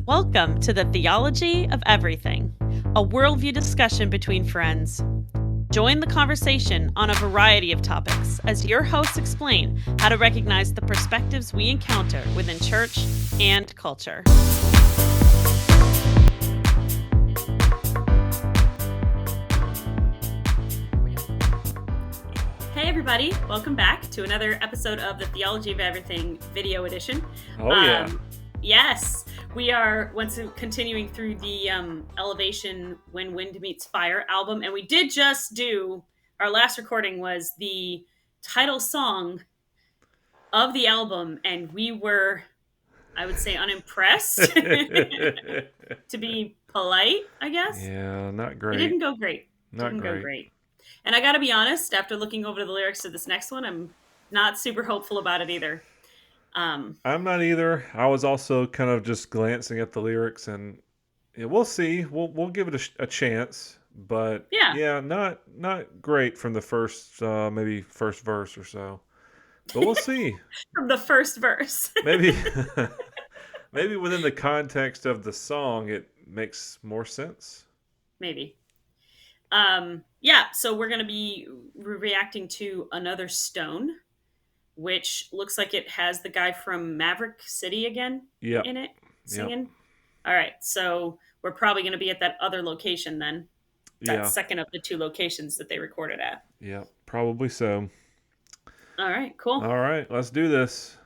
Welcome to the Theology of Everything, a worldview discussion between friends. Join the conversation on a variety of topics as your hosts explain how to recognize the perspectives we encounter within church and culture. Hey everybody, welcome back to another episode of the Theology of Everything video edition. Yes, we are continuing through the Elevation When Wind Meets Fire album, and we did just do, our last recording was the title song of the album, and we were, I would say, unimpressed, to be polite, I guess. Yeah, not great. It didn't go great. Not great. And I gotta be honest, after looking over the lyrics of this next one, I'm not super hopeful about it either. I'm not either. I was also kind of just glancing at the lyrics, and yeah, we'll see. We'll give it a chance, but yeah, not great from the first maybe first verse or so. But we'll see. From the first verse, maybe maybe within the context of the song, it makes more sense. Maybe. So we're gonna be reacting to Another Stone, which looks like it has the guy from Maverick City again in it singing. Yep. All right, so we're probably going to be at that other location then. That second of the two locations that they recorded at. Yeah, probably so. All right, cool. All right, let's do this.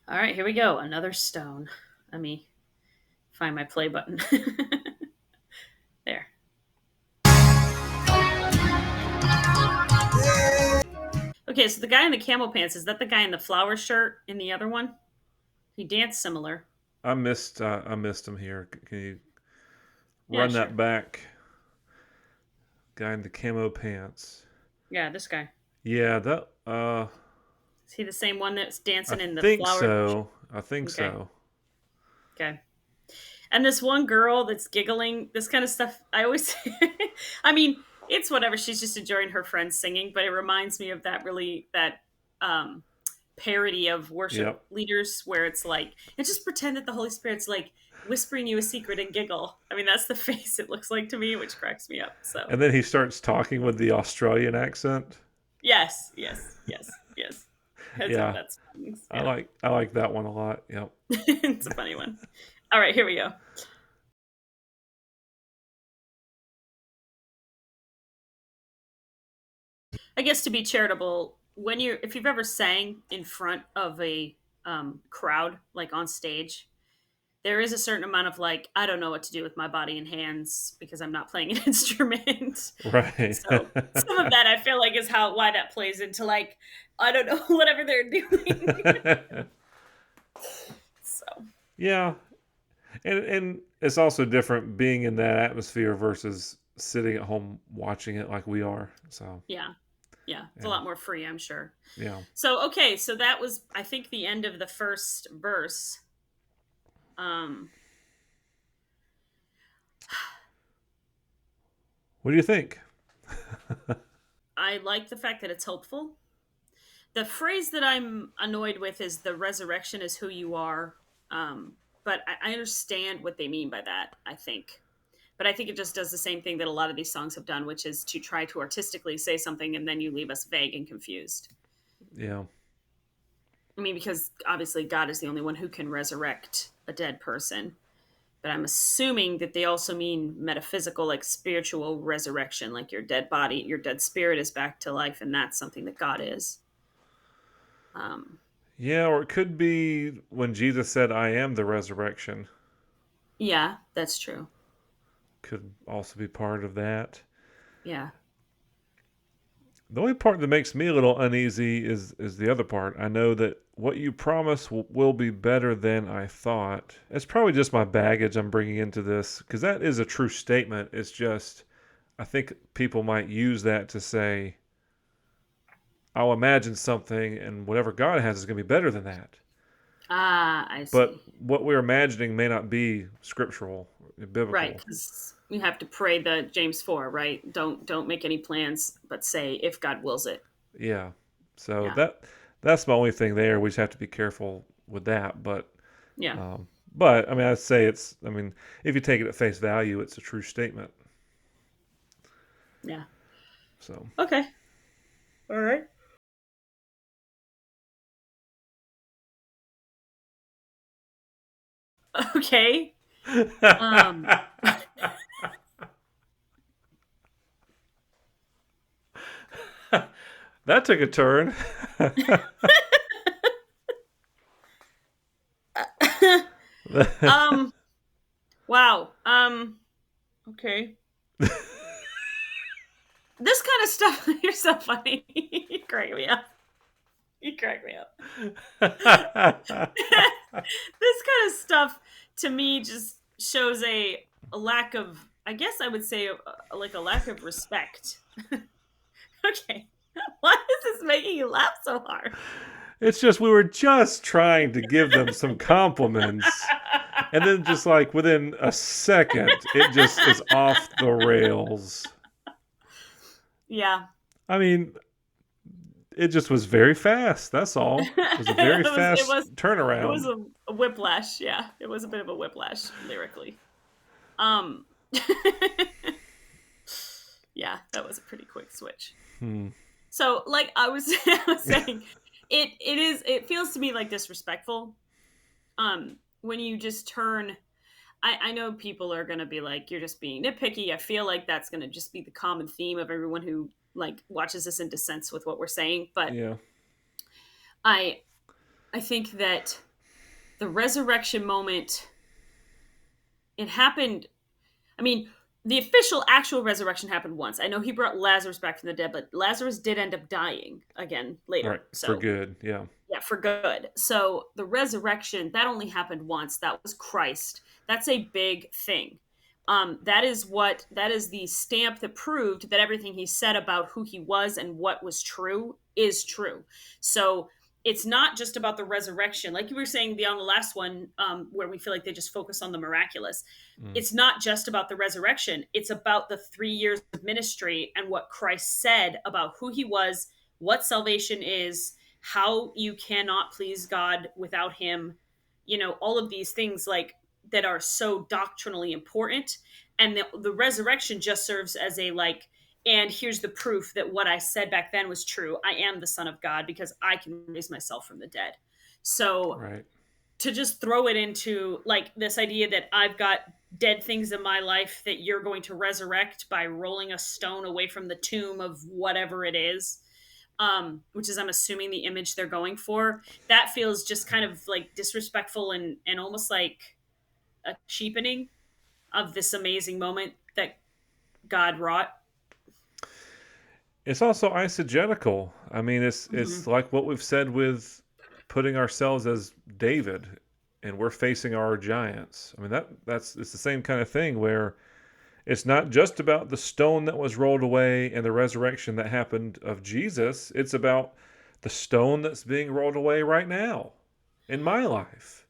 All right, here we go. Another Stone. Let me find my play button. There. Okay, so the guy in the camel pants, is that the guy in the flower shirt in the other one? He danced similar. I missed him here. Can you run that back? Guy in the camo pants. Yeah, this guy. Yeah, that is he the same one that's dancing in the flower? I think so. Okay. And this one girl that's giggling, this kind of stuff, I always I mean, it's whatever, she's just enjoying her friends singing, but it reminds me of that parody of worship leaders where it's like, and just pretend that the Holy Spirit's like whispering you a secret and giggle. I mean, that's the face it looks like to me, which cracks me up. So. And then he starts talking with the Australian accent. Yes. That's I like that one a lot. Yep. It's a funny one. All right, here we go. I guess to be charitable, if you've ever sang in front of a crowd, like on stage, there is a certain amount of like, I don't know what to do with my body and hands because I'm not playing an instrument. Right. So some of that I feel like is why that plays into like, I don't know, whatever they're doing. So. Yeah. And it's also different being in that atmosphere versus sitting at home watching it like we are. So yeah, it's a lot more free, I'm sure. Yeah. So okay, so that was, I think, the end of the first verse. What do you think? I like the fact that it's hopeful. The phrase that I'm annoyed with is the resurrection is who you are. But I understand what they mean by that, I think. But I think it just does the same thing that a lot of these songs have done, which is to try to artistically say something and then you leave us vague and confused. Yeah. I mean, because obviously God is the only one who can resurrect a dead person. But I'm assuming that they also mean metaphysical, like spiritual resurrection, like your dead body, your dead spirit is back to life, and that's something that God is. Yeah, or it could be when Jesus said, I am the resurrection. Yeah, that's true. Could also be part of that. Yeah. The only part that makes me a little uneasy is the other part. I know that what you promise will be better than I thought. It's probably just my baggage I'm bringing into this, because that is a true statement. It's just, I think people might use that to say, I'll imagine something, and whatever God has is going to be better than that. I see. But what we're imagining may not be scriptural, biblical. Right, because you have to pray the James 4, right? Don't make any plans, but say if God wills it. Yeah. So that's my only thing there. We just have to be careful with that. But But I mean, I'd say it's. I mean, if you take it at face value, it's a true statement. Yeah. So. Okay. All right. Okay. Um. That took a turn. um. Wow. Okay. This kind of stuff. You're so funny. You crack me up. You crack me up. This kind of stuff to me just shows a lack of, I guess I would say, like a lack of respect. Okay. Why is this making you laugh so hard? It's just we were just trying to give them some compliments, and then just like within a second, it just is off the rails. Yeah. I mean, it just was very fast. That's all. It was a very It fast was it was turnaround. a whiplash. Yeah, it was a bit of a whiplash lyrically. Um, yeah, that was a pretty quick switch. Hmm. So, like I was, I was saying, it feels to me like disrespectful. When you just turn, I know people are gonna be like, you're just being nitpicky. I feel like that's gonna just be the common theme of everyone who like watches this and dissents with what we're saying. But Yeah. I I think that the resurrection moment, it happened. I mean, the official actual resurrection happened once. I know he brought Lazarus back from the dead, but Lazarus did end up dying again later. Right. For So, good. Yeah. yeah, for good. So, the resurrection, that only happened once. That was Christ. That's a big thing. That is the stamp that proved that everything he said about who he was and what was true is true. So, it's not just about the resurrection, like you were saying on the last one, where we feel like they just focus on the miraculous. Mm. It's not just about the resurrection, it's about the 3 years of ministry and what Christ said about who he was, what salvation is, how you cannot please God without him, all of these things like that are so doctrinally important. And the resurrection just serves as a like, and here's the proof that what I said back then was true. I am the Son of God because I can raise myself from the dead. So Right. to just throw it into like this idea that I've got dead things in my life that you're going to resurrect by rolling a stone away from the tomb of whatever it is, which is I'm assuming the image they're going for, that feels just kind of like disrespectful and almost like a cheapening of this amazing moment that God wrought. It's also eisegetical. I mean, it's Mm-hmm. like what we've said with putting ourselves as David, and we're facing our giants. I mean, that's it's the same kind of thing where it's not just about the stone that was rolled away and the resurrection that happened of Jesus. It's about the stone that's being rolled away right now in my life.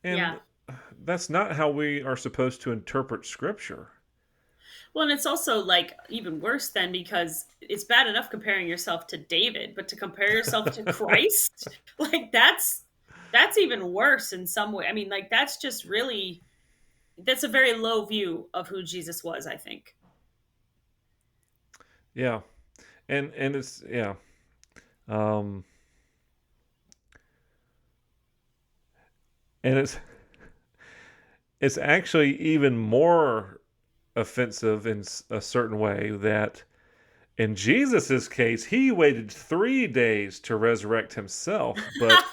Yeah. And that's not how we are supposed to interpret scripture. Well, and it's also like even worse then because it's bad enough comparing yourself to David, but to compare yourself to Christ, like that's even worse in some way. I mean, like that's just really, that's a very low view of who Jesus was, I think. Yeah. And it's yeah. Um and it's actually even more offensive in a certain way that in Jesus's case, he waited 3 days to resurrect himself, but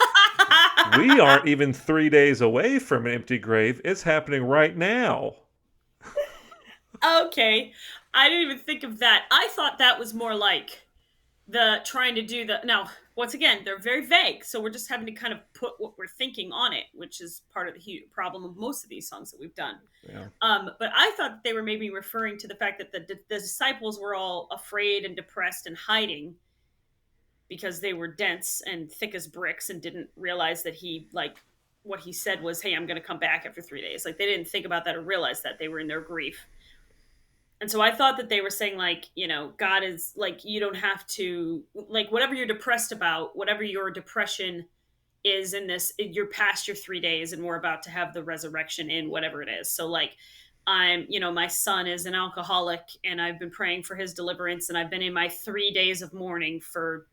we aren't even 3 days away from an empty grave. It's happening right now. Okay. I didn't even think of that. I thought that was more like the trying to do the now once again they're very vague, so we're just having to kind of put what we're thinking on it, which is part of the huge problem of most of these songs that we've done. Yeah. But I thought that they were maybe referring to the fact that the disciples were all afraid and depressed and hiding because they were dense and thick as bricks and didn't realize that he like what he said was, hey, I'm going to come back after 3 days. Like they didn't think about that or realize that they were in their grief. And so I thought that they were saying like, God is like, you don't have to like whatever you're depressed about, whatever your depression is in this, you're past your 3 days and we're about to have the resurrection in whatever it is. So like, my son is an alcoholic and I've been praying for his deliverance and I've been in my 3 days of mourning for,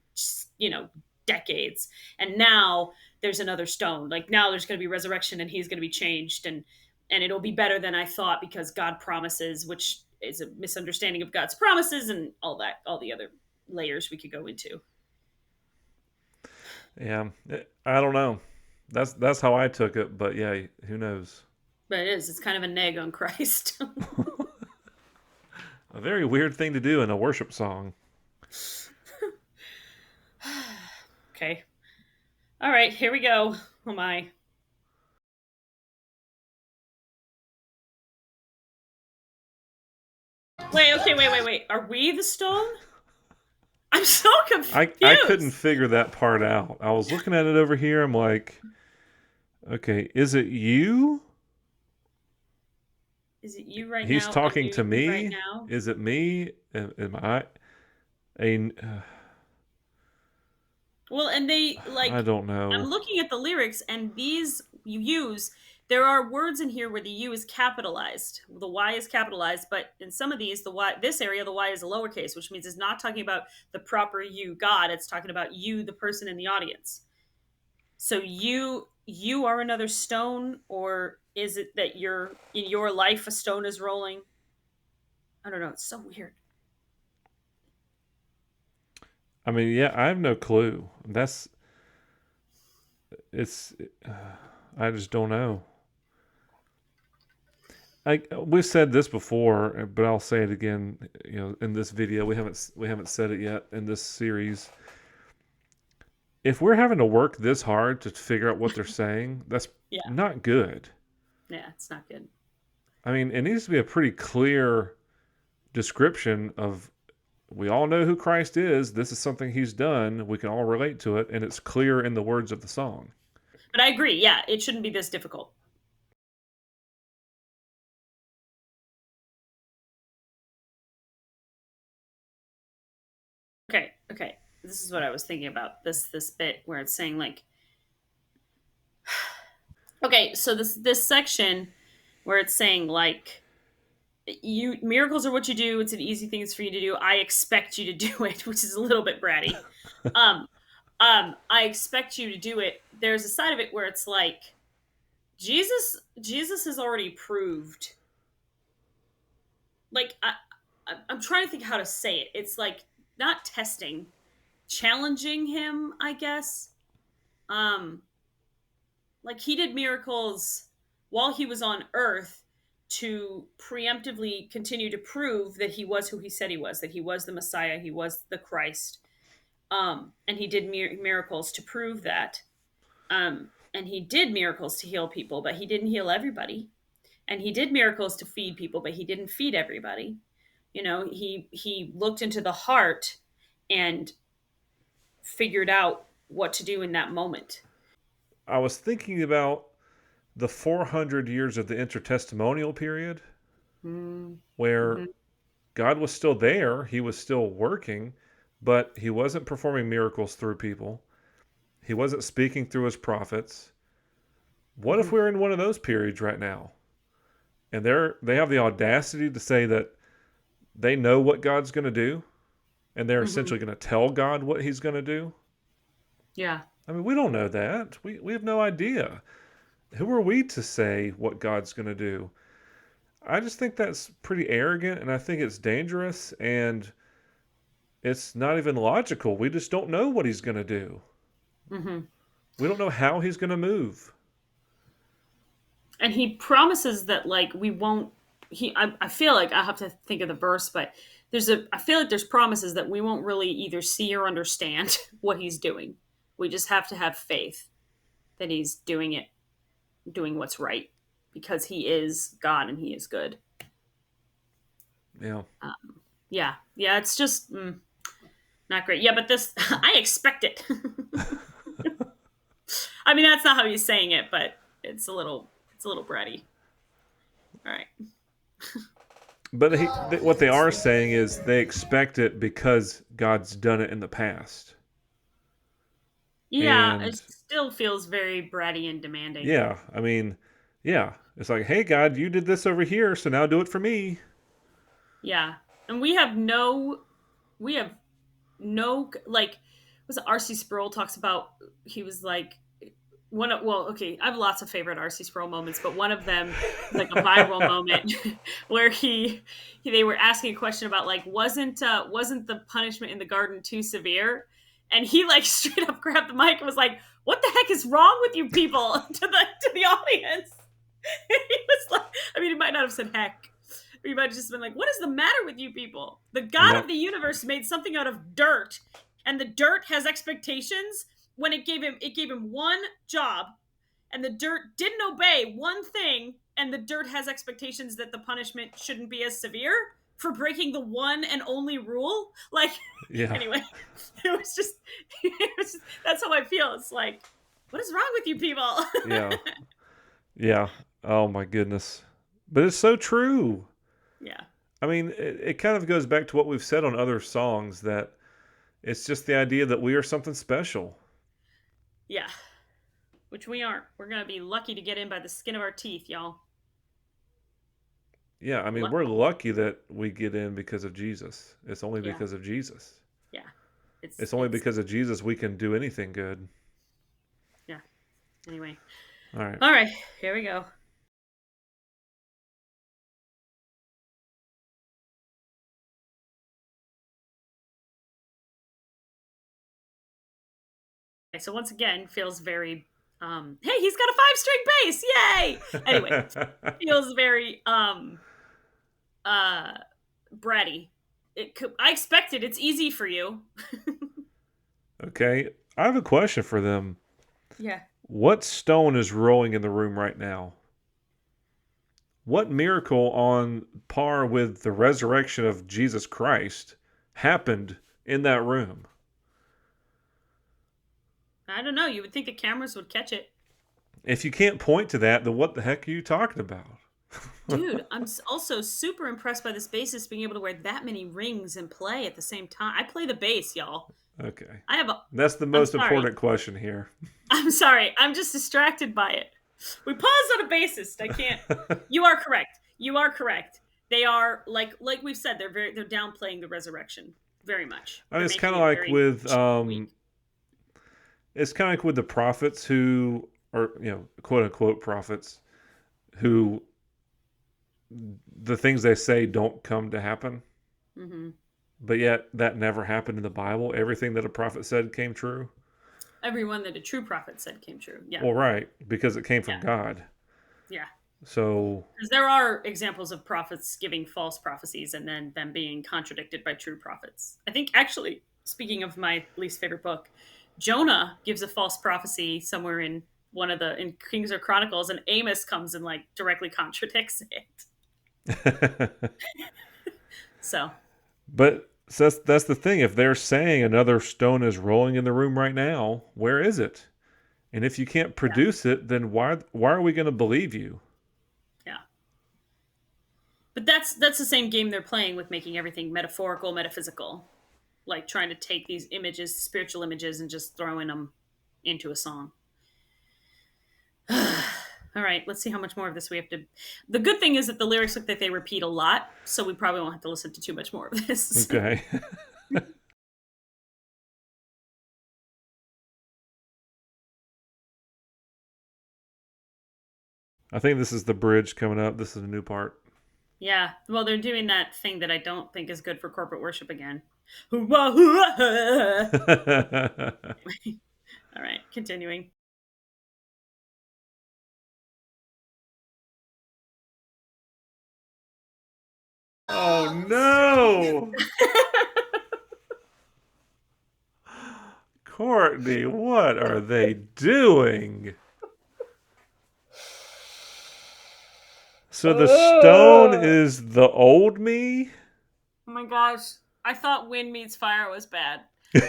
decades. And now there's another stone. Like now there's going to be resurrection and he's going to be changed, and it'll be better than I thought because God promises, which is a misunderstanding of God's promises and all the other layers we could go into. Yeah, I don't know. That's how I took it, but yeah, who knows? But it's kind of a neg on Christ. A very weird thing to do in a worship song. Okay. All right, here we go. Oh my. Wait. Are we the stone? I'm so confused. I couldn't figure that part out. I was looking at it over here. I'm like, okay, is it you? Is it you right now? He's talking to me. Right now? Is it me? Am I a? Well, and they like. I don't know. I'm looking at the lyrics, and these you use. There are words in here where the U is capitalized. The Y is capitalized, but in some of these, the Y, this area, the Y is a lowercase, which means it's not talking about the proper you, God. It's talking about you, the person in the audience. So you are another stone, or is it that you're in your life a stone is rolling? I don't know. It's so weird. I mean, yeah, I have no clue. It's. I just don't know. We've said this before, but I'll say it again. In this video, we haven't said it yet in this series. If we're having to work this hard to figure out what they're saying, that's not good. Yeah, it's not good. I mean, it needs to be a pretty clear description of. We all know who Christ is. This is something he's done. We can all relate to it, and it's clear in the words of the song. But I agree. Yeah, it shouldn't be this difficult. Okay. This is what I was thinking about this bit where it's saying like, okay, so this section where it's saying like, miracles are what you do. It's an easy thing for you to do. I expect you to do it, which is a little bit bratty. I expect you to do it. There's a side of it where it's like, Jesus has already proved. Like I'm trying to think how to say it. It's like not testing, challenging him, I guess. Like he did miracles while he was on earth to preemptively continue to prove that he was who he said he was, that he was the Messiah, he was the Christ. And he did miracles to prove that. And he did miracles to heal people, but he didn't heal everybody. And he did miracles to feed people, but he didn't feed everybody. He looked into the heart and figured out what to do in that moment. I was thinking about the 400 years of the intertestamental period, where God was still there, he was still working, but he wasn't performing miracles through people. He wasn't speaking through his prophets. What if we're in one of those periods right now? And they have the audacity to say that they know what God's going to do, and they're essentially going to tell God what he's going to do? Yeah. I mean, we don't know that. We have no idea. Who are we to say what God's going to do? I just think that's pretty arrogant, and I think it's dangerous, and it's not even logical. We just don't know what he's going to do. We don't know how he's going to move. And he promises that, like, we won't. I feel like I have to think of the verse, but I feel like there's promises that we won't really either see or understand what he's doing. We just have to have faith that he's doing what's right, because he is God and he is good. Yeah. Yeah. It's just not great. Yeah, but this, I expect it. I mean, that's not how he's saying it, but it's a little bratty. All right. But what they are saying is they expect it because God's done it in the past. Yeah, it And still feels very bratty and demanding. yeah, I mean, yeah, it's like, hey, God, you did this over here, so now do it for me. Yeah. And we have no, like, was it R.C. Sproul talks about, he was like, okay, I have lots of favorite R.C. Sproul moments, but one of them is like a viral moment where they were asking a question about like, wasn't the punishment in the garden too severe? And he like straight up grabbed the mic and was like, what the heck is wrong with you people? To the audience. He was like, I mean, he might not have said heck. He might have just been like, what is the matter with you people? The God No, of the universe made something out of dirt, and the dirt has expectations. When it gave him one job, and the dirt didn't obey one thing, and the dirt has expectations that the punishment shouldn't be as severe for breaking the one and only rule. Like, yeah, anyway, that's how I feel. It's like, what is wrong with you people? yeah, yeah. Oh my goodness. But it's so true. Yeah. I mean, it kind of goes back to what we've said on other songs that it's just the idea that we are something special. Yeah. Which we aren't. We're going to be lucky to get in by the skin of our teeth, y'all. Yeah, I mean, we're Lucky. lucky that we get in because of Jesus. It's only Yeah. because of Jesus. Yeah. It's It's only because of Jesus we can do anything good. yeah. Anyway. All right. All right. Here we go. Okay, so once again, feels very hey, he's got a 5-string bass. Yay! Anyway, feels very uh bratty. I expected it's easy for you. Okay, I have a question for them. Yeah. What stone is rolling in the room right now? What miracle on par with the resurrection of Jesus Christ happened in that room? I don't know. You would think the cameras would catch it. If you can't point to that, then what the heck are you talking about? Dude, I'm also super impressed by this bassist being able to wear that many rings and play at the same time. I play the bass, y'all. Okay. I have a. That's the I'm most sorry. important question here. I'm sorry. I'm just distracted by it. We paused on a bassist. I can't. You are correct. You are correct. They are like we've said. They're downplaying the resurrection very much. I mean, They're it's kind making of it like very with weak. it's kind of like with the prophets who are, quote unquote prophets who the things they say don't come to happen. Mm-hmm. But yet that never happened in the Bible. Everything that a prophet said came true. Everyone that a true prophet said came true. Yeah. Well, right, because it came from Yeah. God. Yeah. So, Because there are examples of prophets giving false prophecies and then them being contradicted by true prophets. I think actually, speaking of my least favorite book, Jonah gives a false prophecy somewhere in in Kings or Chronicles, and Amos comes and like directly contradicts it. So but that's the thing. If they're saying another stone is rolling in the room right now, where is it? And if you can't yeah, produce it, then why are we going to believe you? yeah. But that's the same game they're playing with making everything metaphorical, metaphysical, like trying to take these images, spiritual images, and just throwing them into a song. All right, let's see how much more of this we have to. The good thing is that the lyrics look like they repeat a lot, so we probably won't have to listen to too much more of this. Okay. I think this is the bridge coming up. This is a new part. Yeah, well, they're doing that thing that I don't think is good for corporate worship again. All right, continuing. Oh no! Kourtney, what are they doing? So the stone Oh is the old me? my gosh, I thought Wind Meets Fire was bad. I'm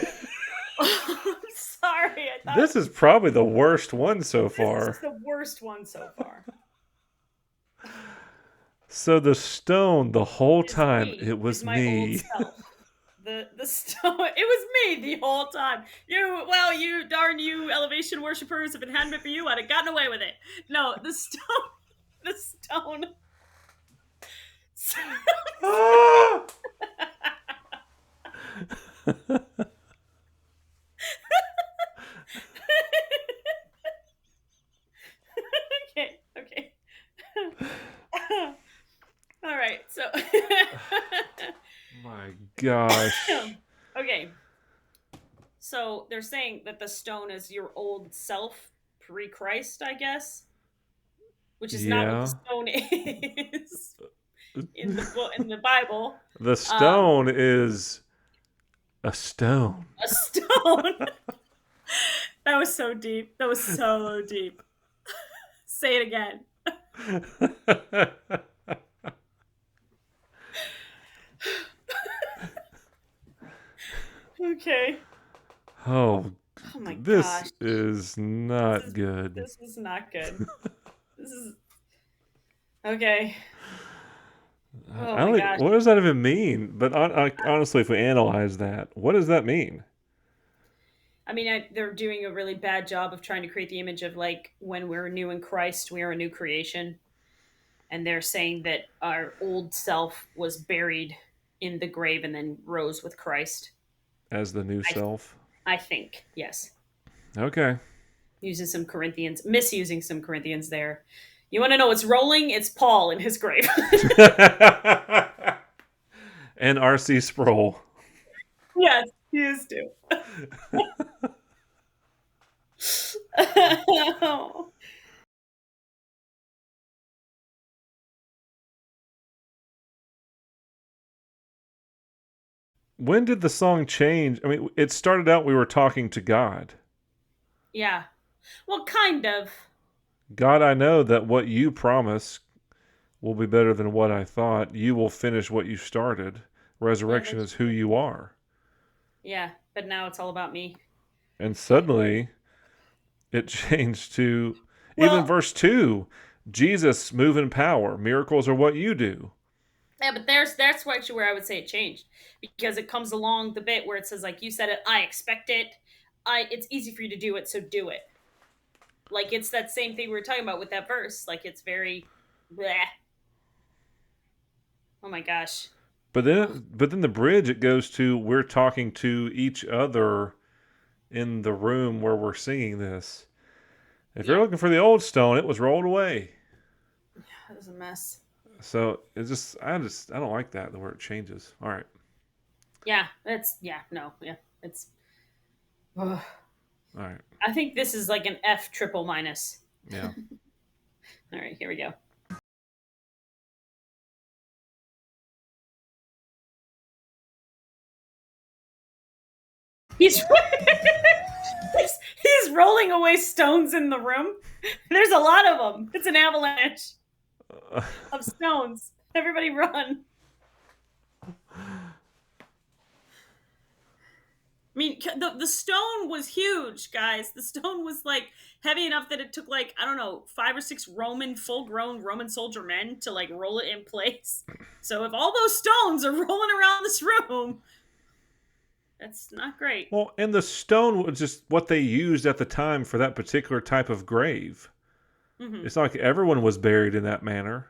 sorry, I thought This is probably the worst one so this is far. the worst one so far. So the stone, the whole Is time, me, it is was my old me. self. the stone. It was me the whole time. You darn you elevation worshippers! If it hadn't been for you, I'd have gotten away with it. No, the stone. The stone. Ah! Okay. All right. So. My gosh. Okay. So they're saying that the stone is your old self pre-Christ, I guess, which is not what the Yeah. stone is in the book in the Bible. The stone is a stone. A stone. That was so deep. That was so deep. Say it again. Okay. Oh, Oh my this gosh. is not good. This is not good. This is okay. Oh my gosh. What does that even mean? But honestly, if we analyze that, what does that mean? I mean, they're doing a really bad job of trying to create the image of like when we're new in Christ, we are a new creation. And they're saying that our old self was buried in the grave and then rose with Christ. As the new I, self? I think, yes. Okay. Misusing some Corinthians there. You want to know what's rolling? It's Paul in his grave. And R.C. Sproul. Yes, he is too. When did the song change? I mean, it started out we were talking to God. Yeah. Well, kind of. God, I know that what you promise will be better than what I thought. You will finish what you started. Yeah, Resurrection that's is who true. you are. Yeah, but now it's all about me. And suddenly it changed to even Well, verse 2, Jesus move in power. Miracles are what you do. yeah, but that's actually where I would say it changed because it comes along the bit where it says like you said it, I expect it. It's easy for you to do it, so do it. Like it's that same thing we were talking about with that verse. Like it's very bleh. Oh my gosh. Ugh. But then the bridge it goes to we're talking to each other in the room where we're singing this. If you're Yeah, looking for the old stone, it was rolled away. that was a mess. So I don't like that the word changes. All right. Yeah, it's. Ugh. All right. I think this is like an F triple minus. Yeah. All right, here we go. He's he's rolling away stones in the room. There's a lot of them. It's an avalanche of stones. Everybody run. I mean, the stone was huge, guys. The stone was like heavy enough that it took like I don't know 5 or 6 full-grown Roman soldier men to like roll it in place. So if all those stones are rolling around this room, that's not great. Well, and the stone was just what they used at the time for that particular type of grave. Mm-hmm. It's not like everyone was buried in that manner.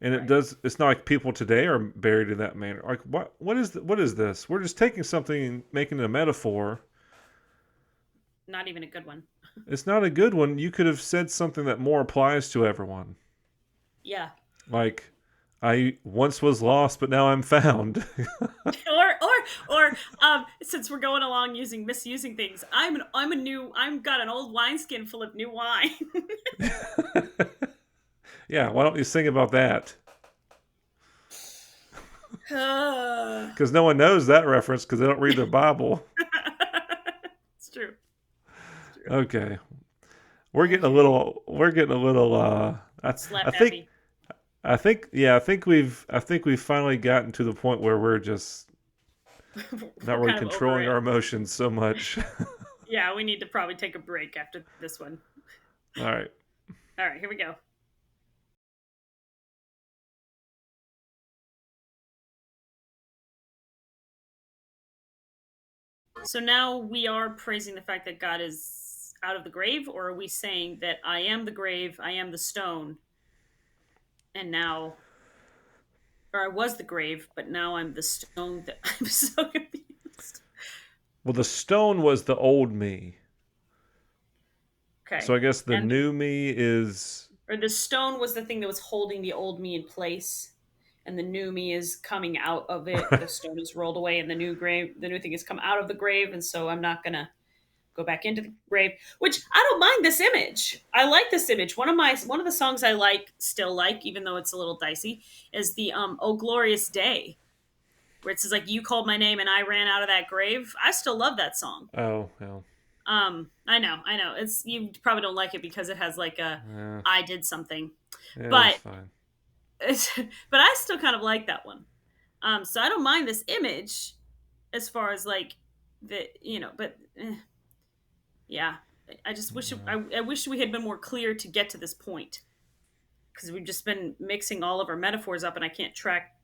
And Right. it's not like people today are buried in that manner. Like what is this? We're just taking something and making it a metaphor. Not even a good one. It's not a good one. You could have said something that more applies to everyone. Yeah. Like I once was lost, but now I'm found. or since we're going along misusing things, I've got an old wineskin full of new wine. Yeah, why don't you sing about that? Uh, Because no one knows that reference because they don't read their Bible. it's true. It's true. Okay, we're getting a Okay. little. We're getting a little. Slap I think. happy. I think we've finally gotten to the point where we're just not We're really kind of over controlling it. our emotions so much. Yeah, we need to probably take a break after this one. All right. All right, here we go. So now we are praising the fact that God is out of the grave, or are we saying that I am the grave, I am the stone, and now, or I was the grave, but now I'm the stone that I'm so confused. Well, the stone was the old me. Okay. So I guess the And new me is... Or the stone was the thing that was holding the old me in place, and the new me is coming out of it. The stone is rolled away, and the new thing has come out of the grave, and so I'm not gonna go back into the grave. Which I don't mind this image. I like this image. One of the songs I still like, even though it's a little dicey, is the "Oh Glorious Day," where it says like, "You called my name and I ran out of that grave." I still love that song. Oh, well. I know. It's, you probably don't like it because it has like a I did something, Yeah, but that's fine. but I still kind of like that one. So I don't mind this image as far as like but yeah, I just wish I wish we had been more clear to get to this point, because we've just been mixing all of our metaphors up and I can't track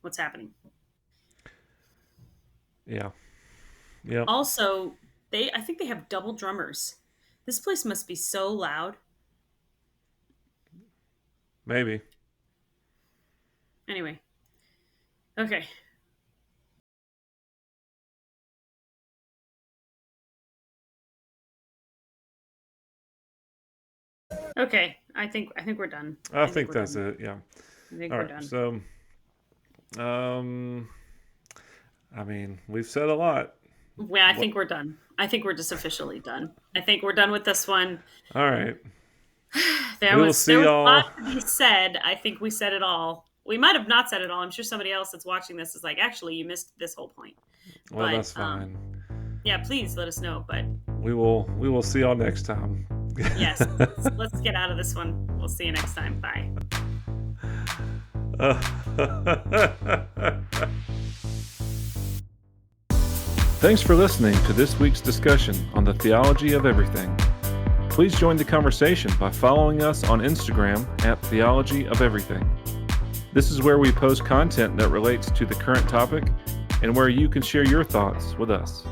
what's happening. Yeah. Yeah. Also, I think they have double drummers. This place must be so loud. Maybe. Anyway. Okay. Okay. I think we're done. I think that's it. Yeah. I think All we're right. done. So, I mean, we've said a lot. Yeah, I think we're done. I think we're just officially done. I think we're done with this one. All right. There was a lot to be said. I think we said it all. We might have not said it all. I'm sure somebody else that's watching this is like, actually, you missed this whole point. Well, that's fine. Yeah, please let us know. But we will see y'all next time. Yes. Let's get out of this one. We'll see you next time. Bye. Thanks for listening to this week's discussion on the theology of everything. Please join the conversation by following us on Instagram at Theology of Everything. This is where we post content that relates to the current topic and where you can share your thoughts with us.